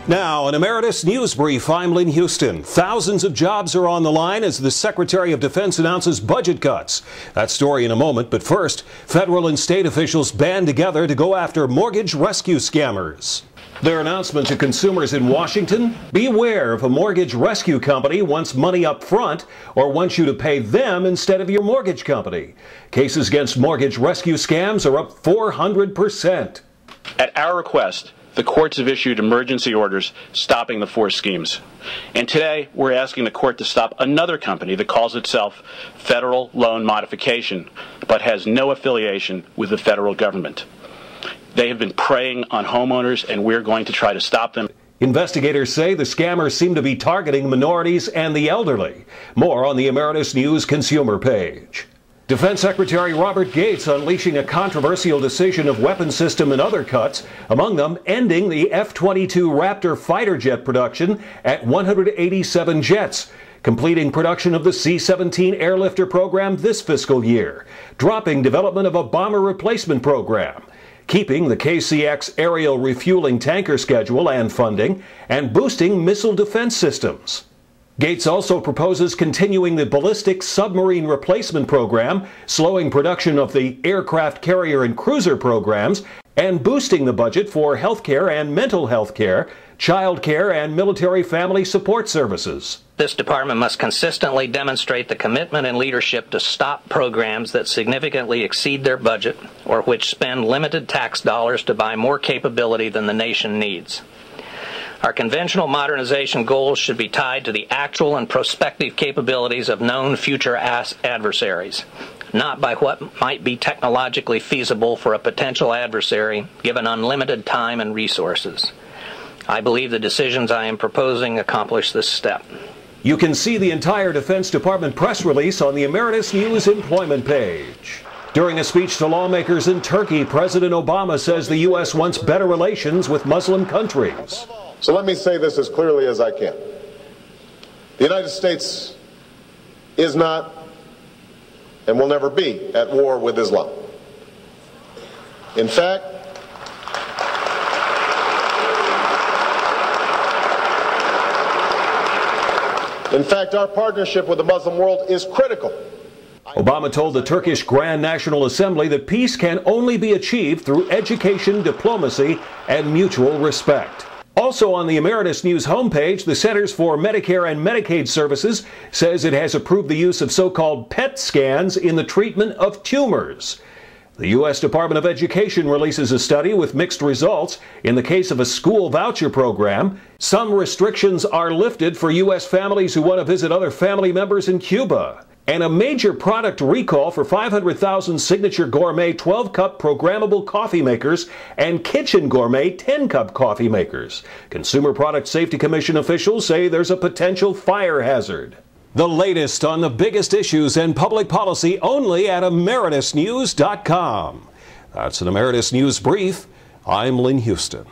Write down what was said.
Now, an Emeritus Newsbrief, I'm Lynn, Huston. Thousands of jobs are on the line as the Secretary of Defense announces budget cuts. That story in a moment, but first, federal and state officials band together to go after mortgage rescue scammers. Their announcement to consumers in Washington: beware if a mortgage rescue company wants money up front or wants you to pay them instead of your mortgage company. Cases against mortgage rescue scams are up 400%. At our request, the courts have issued emergency orders stopping the four schemes. And today, we're asking the court to stop another company that calls itself Federal Loan Modification, but has no affiliation with the federal government. They have been preying on homeowners, and we're going to try to stop them. Investigators say the scammers seem to be targeting minorities and the elderly. More on the Emeritus News consumer page. Defense Secretary Robert Gates unleashing a controversial decision of weapons system and other cuts, among them ending the F-22 Raptor fighter jet production at 187 jets, completing production of the C-17 airlifter program this fiscal year, dropping development of a bomber replacement program, keeping the KCX aerial refueling tanker schedule and funding, and boosting missile defense systems. Gates also proposes continuing the ballistic submarine replacement program, slowing production of the aircraft carrier and cruiser programs, and boosting the budget for health care and mental health care, child care, and military family support services. This department must consistently demonstrate the commitment and leadership to stop programs that significantly exceed their budget or which spend limited tax dollars to buy more capability than the nation needs. Our conventional modernization goals should be tied to the actual and prospective capabilities of known future adversaries, not by what might be technologically feasible for a potential adversary given unlimited time and resources. I believe the decisions I am proposing accomplish this step. You can see the entire Defense Department press release on the Emeritus News employment page. During a speech to lawmakers in Turkey, President Obama says the U.S. wants better relations with Muslim countries. So let me say this as clearly as I can. The United States is not and will never be at war with Islam. In fact, our partnership with the Muslim world is critical. Obama told the Turkish Grand National Assembly that peace can only be achieved through education, diplomacy, and mutual respect. Also on the Emeritus News homepage, the Centers for Medicare and Medicaid Services says it has approved the use of so-called PET scans in the treatment of tumors. The U.S. Department of Education releases a study with mixed results. In the case of a school voucher program, some restrictions are lifted for U.S. families who want to visit other family members in Cuba. And a major product recall for 500,000 Signature Gourmet 12-cup programmable coffee makers and Kitchen Gourmet 10-cup coffee makers. Consumer Product Safety Commission officials say there's a potential fire hazard. The latest on the biggest issues and public policy only at emeritusnews.com. That's an Emeritus News Brief. I'm Lynn, Huston.